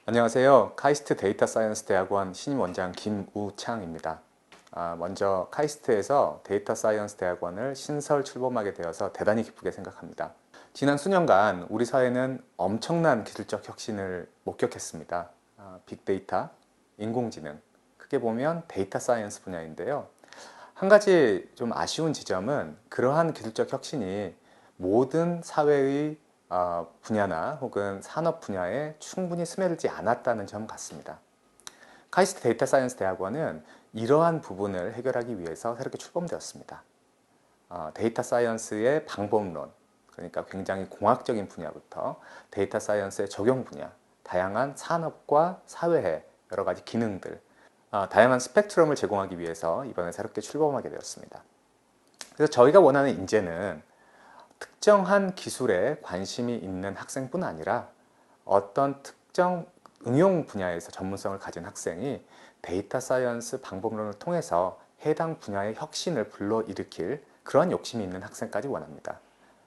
안녕하세요. 카이스트 데이터 사이언스 대학원 신임 원장 김우창입니다. 먼저 카이스트에서 데이터 사이언스 대학원을 신설 출범하게 되어서 대단히 기쁘게 생각합니다. 지난 수년간 우리 사회는 엄청난 기술적 혁신을 목격했습니다. 빅데이터, 인공지능, 크게 보면 데이터 사이언스 분야인데요. 한 가지 좀 아쉬운 지점은 그러한 기술적 혁신이 모든 사회의 분야나 혹은 산업 분야에 충분히 스며들지 않았다는 점 같습니다. 카이스트 데이터 사이언스 대학원은 이러한 부분을 해결하기 위해서 새롭게 출범되었습니다. 데이터 사이언스의 방법론, 그러니까 굉장히 공학적인 분야부터 데이터 사이언스의 적용 분야, 다양한 산업과 사회의 여러 가지 기능들, 다양한 스펙트럼을 제공하기 위해서 이번에 새롭게 출범하게 되었습니다. 그래서 저희가 원하는 인재는 특정한 기술에 관심이 있는 학생뿐 아니라 어떤 특정 응용 분야에서 전문성을 가진 학생이 데이터 사이언스 방법론을 통해서 해당 분야의 혁신을 불러일으킬 그런 욕심이 있는 학생까지 원합니다.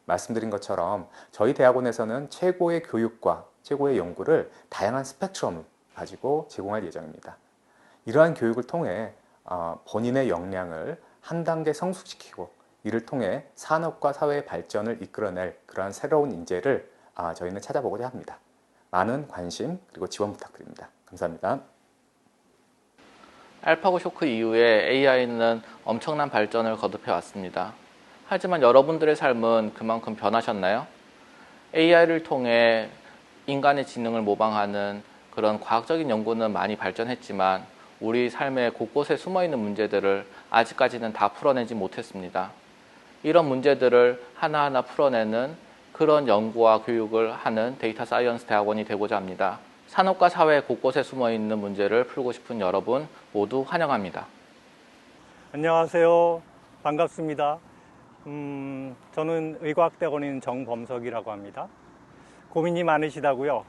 말씀드린 것처럼 저희 대학원에서는 최고의 교육과 최고의 연구를 다양한 스펙트럼을 가지고 제공할 예정입니다. 이러한 교육을 통해 본인의 역량을 한 단계 성숙시키고 이를 통해 산업과 사회의 발전을 이끌어낼 그러한 새로운 인재를 저희는 찾아보고자 합니다. 많은 관심 그리고 지원 부탁드립니다. 감사합니다. 알파고 쇼크 이후에 AI는 엄청난 발전을 거듭해 왔습니다. 하지만 여러분들의 삶은 그만큼 변하셨나요? AI를 통해 인간의 지능을 모방하는 그런 과학적인 연구는 많이 발전했지만 우리 삶의 곳곳에 숨어있는 문제들을 아직까지는 다 풀어내지 못했습니다. 이런 문제들을 하나하나 풀어내는 그런 연구와 교육을 하는 데이터 사이언스 대학원이 되고자 합니다. 산업과 사회 곳곳에 숨어있는 문제를 풀고 싶은 여러분 모두 환영합니다. 안녕하세요. 반갑습니다. 저는 의과학대학원인 정범석이라고 합니다. 고민이 많으시다고요?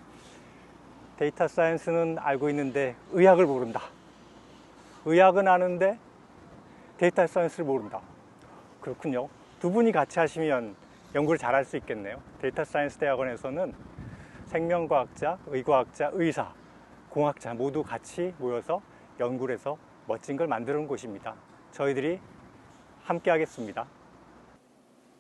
데이터 사이언스는 알고 있는데 의학을 모른다. 의학은 아는데 데이터 사이언스를 모른다. 그렇군요. 두 분이 같이 하시면 연구를 잘 할 수 있겠네요. 데이터 사이언스 대학원에서는 생명과학자, 의과학자, 의사, 공학자 모두 같이 모여서 연구를 해서 멋진 걸 만드는 곳입니다. 저희들이 함께 하겠습니다.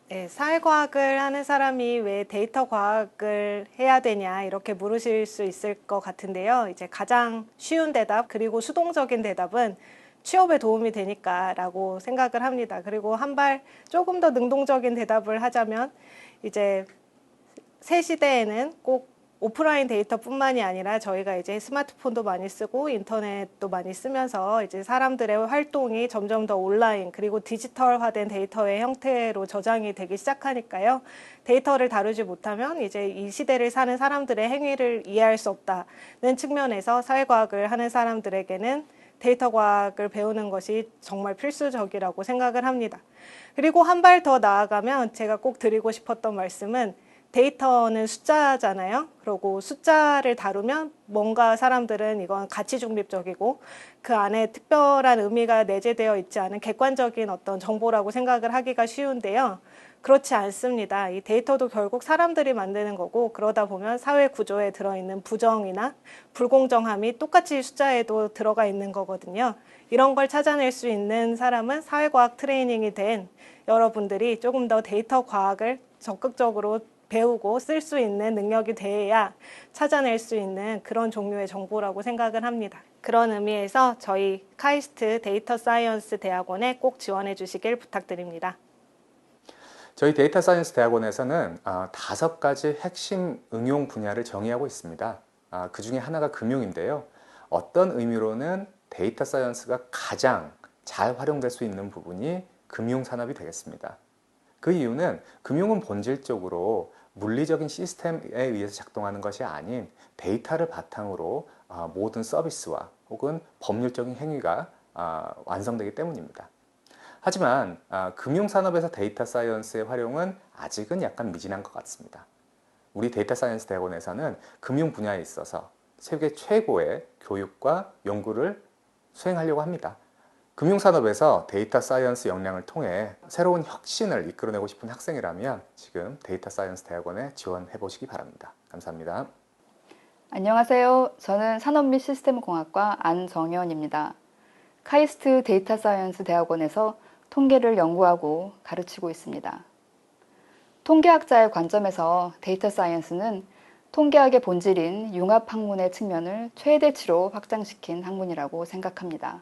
네, 사회과학을 하는 사람이 왜 데이터 과학을 해야 되냐 이렇게 물으실 수 있을 것 같은데요. 이제 가장 쉬운 대답 그리고 수동적인 대답은 취업에 도움이 되니까 라고 생각을 합니다. 그리고 한 발 조금 더 능동적인 대답을 하자면 이제 새 시대에는 꼭 오프라인 데이터뿐만이 아니라 저희가 이제 스마트폰도 많이 쓰고 인터넷도 많이 쓰면서 이제 사람들의 활동이 점점 더 온라인 그리고 디지털화된 데이터의 형태로 저장이 되기 시작하니까요. 데이터를 다루지 못하면 이제 이 시대를 사는 사람들의 행위를 이해할 수 없다는 측면에서 사회과학을 하는 사람들에게는 데이터 과학을 배우는 것이 정말 필수적이라고 생각을 합니다. 그리고 한 발 더 나아가면 제가 꼭 드리고 싶었던 말씀은 데이터는 숫자잖아요. 그리고 숫자를 다루면 뭔가 사람들은 이건 가치 중립적이고 그 안에 특별한 의미가 내재되어 있지 않은 객관적인 어떤 정보라고 생각을 하기가 쉬운데요. 그렇지 않습니다. 이 데이터도 결국 사람들이 만드는 거고 그러다 보면 사회 구조에 들어있는 부정이나 불공정함이 똑같이 숫자에도 들어가 있는 거거든요. 이런 걸 찾아낼 수 있는 사람은 사회과학 트레이닝이 된 여러분들이 조금 더 데이터 과학을 적극적으로 배우고 쓸 수 있는 능력이 돼야 찾아낼 수 있는 그런 종류의 정보라고 생각을 합니다. 그런 의미에서 저희 카이스트 데이터 사이언스 대학원에 꼭 지원해 주시길 부탁드립니다. 저희 데이터 사이언스 대학원에서는 5가지 핵심 응용 분야를 정의하고 있습니다. 그 중에 하나가 금융인데요. 어떤 의미로는 데이터 사이언스가 가장 잘 활용될 수 있는 부분이 금융산업이 되겠습니다. 그 이유는 금융은 본질적으로 물리적인 시스템에 의해서 작동하는 것이 아닌 데이터를 바탕으로 모든 서비스와 혹은 법률적인 행위가 완성되기 때문입니다. 하지만 금융산업에서 데이터 사이언스의 활용은 아직은 약간 미진한 것 같습니다. 우리 데이터 사이언스 대학원에서는 금융 분야에 있어서 세계 최고의 교육과 연구를 수행하려고 합니다. 금융산업에서 데이터 사이언스 역량을 통해 새로운 혁신을 이끌어내고 싶은 학생이라면 지금 데이터 사이언스 대학원에 지원해 보시기 바랍니다. 감사합니다. 안녕하세요. 저는 산업 및 시스템공학과 안정현입니다. 카이스트 데이터 사이언스 대학원에서 통계를 연구하고 가르치고 있습니다. 통계학자의 관점에서 데이터 사이언스는 통계학의 본질인 융합 학문의 측면을 최대치로 확장시킨 학문이라고 생각합니다.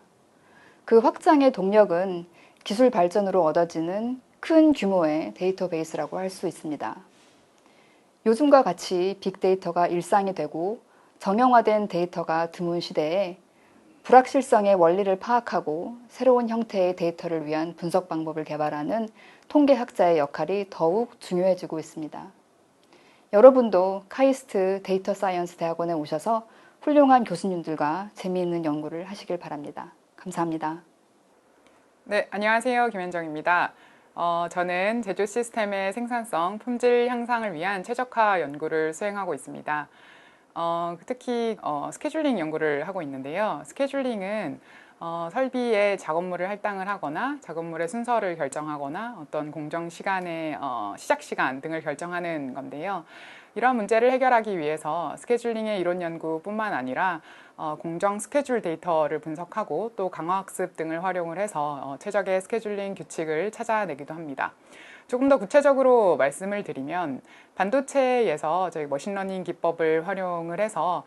그 확장의 동력은 기술 발전으로 얻어지는 큰 규모의 데이터베이스라고 할 수 있습니다. 요즘과 같이 빅데이터가 일상이 되고 정형화된 데이터가 드문 시대에 불확실성의 원리를 파악하고 새로운 형태의 데이터를 위한 분석 방법을 개발하는 통계학자의 역할이 더욱 중요해지고 있습니다. 여러분도 카이스트 데이터 사이언스 대학원에 오셔서 훌륭한 교수님들과 재미있는 연구를 하시길 바랍니다. 감사합니다. 네, 안녕하세요. 김현정입니다. 저는 제조 시스템의 생산성, 품질 향상을 위한 최적화 연구를 수행하고 있습니다. 특히 스케줄링 연구를 하고 있는데요. 스케줄링은 설비에 작업물을 할당을 하거나 작업물의 순서를 결정하거나 어떤 공정 시간의 시작 시간 등을 결정하는 건데요. 이런 문제를 해결하기 위해서 스케줄링의 이론 연구뿐만 아니라 공정 스케줄 데이터를 분석하고 또 강화학습 등을 활용을 해서 최적의 스케줄링 규칙을 찾아내기도 합니다. 조금 더 구체적으로 말씀을 드리면 반도체에서 저희 머신러닝 기법을 활용을 해서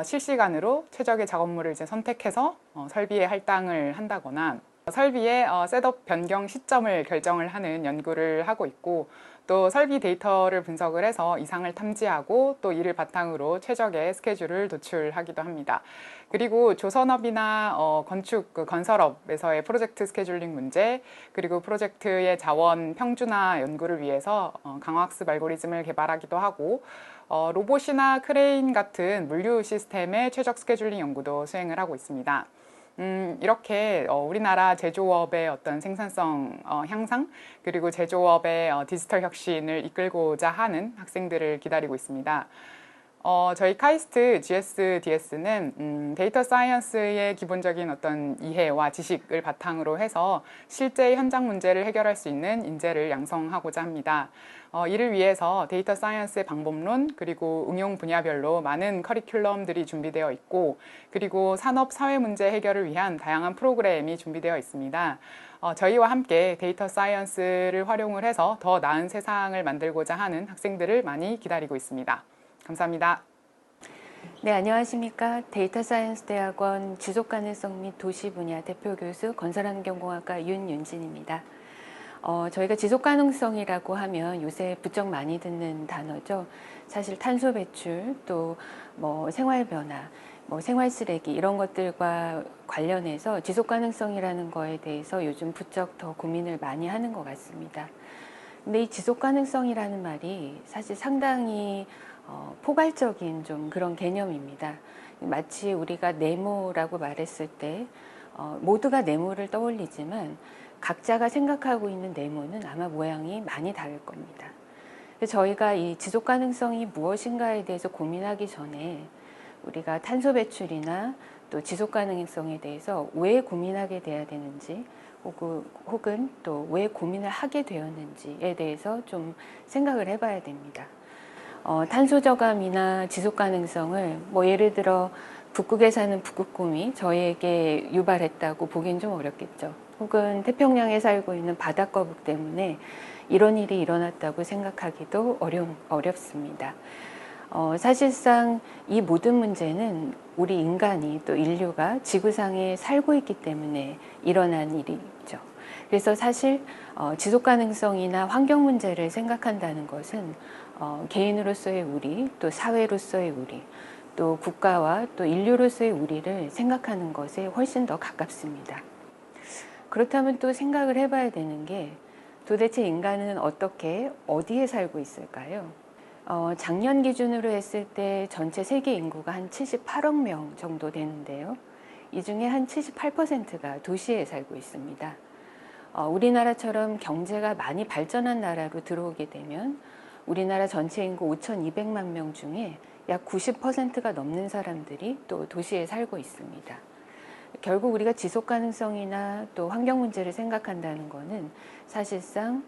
실시간으로 최적의 작업물을 이제 선택해서 설비에 할당을 한다거나 설비의 셋업 변경 시점을 결정을 하는 연구를 하고 있고 또 설비 데이터를 분석을 해서 이상을 탐지하고 또 이를 바탕으로 최적의 스케줄을 도출하기도 합니다. 그리고 조선업이나 건축, 건설업에서의 프로젝트 스케줄링 문제, 그리고 프로젝트의 자원 평준화 연구를 위해서 강화학습 알고리즘을 개발하기도 하고 로봇이나 크레인 같은 물류 시스템의 최적 스케줄링 연구도 수행을 하고 있습니다. 이렇게 우리나라 제조업의 어떤 생산성 향상 그리고 제조업의 디지털 혁신을 이끌고자 하는 학생들을 기다리고 있습니다. 저희 카이스트 GSDS는 데이터 사이언스의 기본적인 어떤 이해와 지식을 바탕으로 해서 실제 현장 문제를 해결할 수 있는 인재를 양성하고자 합니다. 이를 위해서 데이터 사이언스의 방법론 그리고 응용 분야별로 많은 커리큘럼들이 준비되어 있고 그리고 산업 사회 문제 해결을 위한 다양한 프로그램이 준비되어 있습니다. 저희와 함께 데이터 사이언스를 활용을 해서 더 나은 세상을 만들고자 하는 학생들을 많이 기다리고 있습니다. 감사합니다. 네, 안녕하십니까. 데이터 사이언스 대학원 지속가능성 및 도시 분야 대표 교수 건설환경공학과 윤윤진입니다. 저희가 지속가능성이라고 하면 요새 부쩍 많이 듣는 단어죠. 사실 탄소 배출, 또 생활 변화, 생활 쓰레기 이런 것들과 관련해서 지속가능성이라는 거에 대해서 요즘 부쩍 더 고민을 많이 하는 것 같습니다. 근데 이 지속가능성이라는 말이 사실 상당히 포괄적인 좀 그런 개념입니다. 마치 우리가 네모라고 말했을 때 모두가 네모를 떠올리지만 각자가 생각하고 있는 네모는 아마 모양이 많이 다를 겁니다. 그래서 저희가 이 지속가능성이 무엇인가에 대해서 고민하기 전에 우리가 탄소 배출이나 또 지속가능성에 대해서 왜 고민하게 돼야 되는지 혹은 또 왜 고민을 하게 되었는지에 대해서 좀 생각을 해봐야 됩니다. 탄소 저감이나 지속 가능성을 예를 들어 북극에 사는 북극곰이 저희에게 유발했다고 보기엔 좀 어렵겠죠. 혹은 태평양에 살고 있는 바다거북 때문에 이런 일이 일어났다고 생각하기도 어렵습니다. 사실상 이 모든 문제는 우리 인간이 또 인류가 지구상에 살고 있기 때문에 일어난 일이죠. 그래서 사실 지속 가능성이나 환경 문제를 생각한다는 것은 개인으로서의 우리, 또 사회로서의 우리, 또 국가와 또 인류로서의 우리를 생각하는 것에 훨씬 더 가깝습니다. 그렇다면 또 생각을 해봐야 되는 게 도대체 인간은 어떻게, 어디에 살고 있을까요? 작년 기준으로 했을 때 전체 세계 인구가 한 78억 명 정도 되는데요. 이 중에 한 78%가 도시에 살고 있습니다. 우리나라처럼 경제가 많이 발전한 나라로 들어오게 되면 우리나라 전체 인구 5,200만 명 중에 약 90%가 넘는 사람들이 또 도시에 살고 있습니다. 결국 우리가 지속 가능성이나 또 환경 문제를 생각한다는 것은 사실상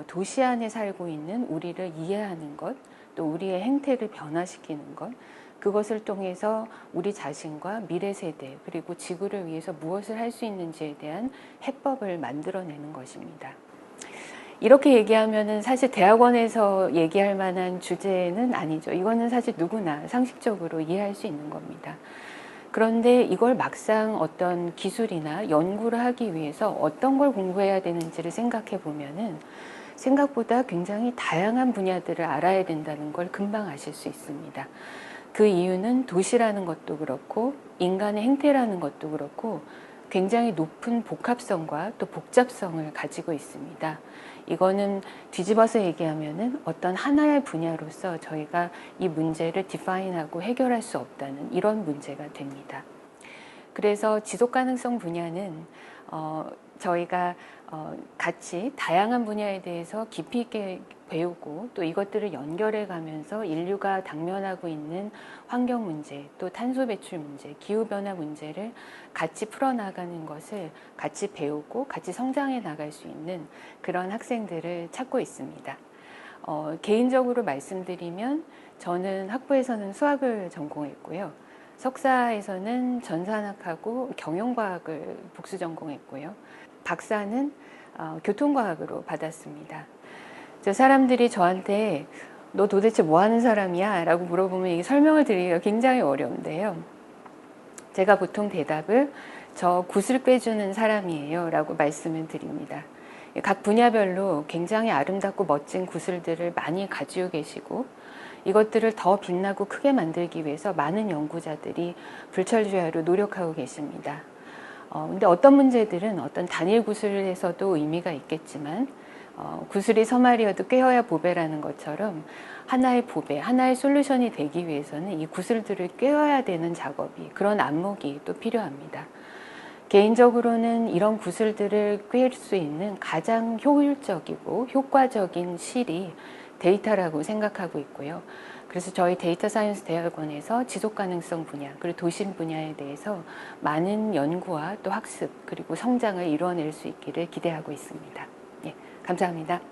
도시 안에 살고 있는 우리를 이해하는 것, 또 우리의 행태를 변화시키는 것, 그것을 통해서 우리 자신과 미래 세대 그리고 지구를 위해서 무엇을 할 수 있는지에 대한 해법을 만들어내는 것입니다. 이렇게 얘기하면은 사실 대학원에서 얘기할 만한 주제는 아니죠. 이거는 사실 누구나 상식적으로 이해할 수 있는 겁니다. 그런데 이걸 막상 어떤 기술이나 연구를 하기 위해서 어떤 걸 공부해야 되는지를 생각해 보면은 생각보다 굉장히 다양한 분야들을 알아야 된다는 걸 금방 아실 수 있습니다. 그 이유는 도시라는 것도 그렇고 인간의 행태라는 것도 그렇고 굉장히 높은 복합성과 또 복잡성을 가지고 있습니다. 이거는 뒤집어서 얘기하면은 어떤 하나의 분야로서 저희가 이 문제를 디파인하고 해결할 수 없다는 이런 문제가 됩니다. 그래서 지속가능성 분야는 저희가 같이 다양한 분야에 대해서 깊이 있게 배우고 또 이것들을 연결해 가면서 인류가 당면하고 있는 환경 문제, 또 탄소 배출 문제, 기후변화 문제를 같이 풀어나가는 것을 같이 배우고 같이 성장해 나갈 수 있는 그런 학생들을 찾고 있습니다. 개인적으로 말씀드리면 저는 학부에서는 수학을 전공했고요. 석사에서는 전산학하고 경영과학을 복수 전공했고요. 박사는 교통과학으로 받았습니다. 사람들이 저한테 너 도대체 뭐 하는 사람이야? 라고 물어보면 이게 설명을 드리기가 굉장히 어려운데요. 제가 보통 대답을 저 굿을 꿰주는 사람이에요 라고 말씀을 드립니다. 각 분야별로 굉장히 아름답고 멋진 구슬들을 많이 가지고 계시고 이것들을 더 빛나고 크게 만들기 위해서 많은 연구자들이 불철주야로 노력하고 계십니다. 근데 어떤 문제들은 어떤 단일 구슬에서도 의미가 있겠지만 구슬이 서말이어도 꿰어야 보배라는 것처럼 하나의 보배, 하나의 솔루션이 되기 위해서는 이 구슬들을 꿰어야 되는 작업이, 그런 안목이 또 필요합니다. 개인적으로는 이런 구슬들을 꿰을 수 있는 가장 효율적이고 효과적인 실이 데이터라고 생각하고 있고요. 그래서 저희 데이터 사이언스 대학원에서 지속 가능성 분야 그리고 도심 분야에 대해서 많은 연구와 또 학습 그리고 성장을 이루어낼 수 있기를 기대하고 있습니다. 예, 감사합니다.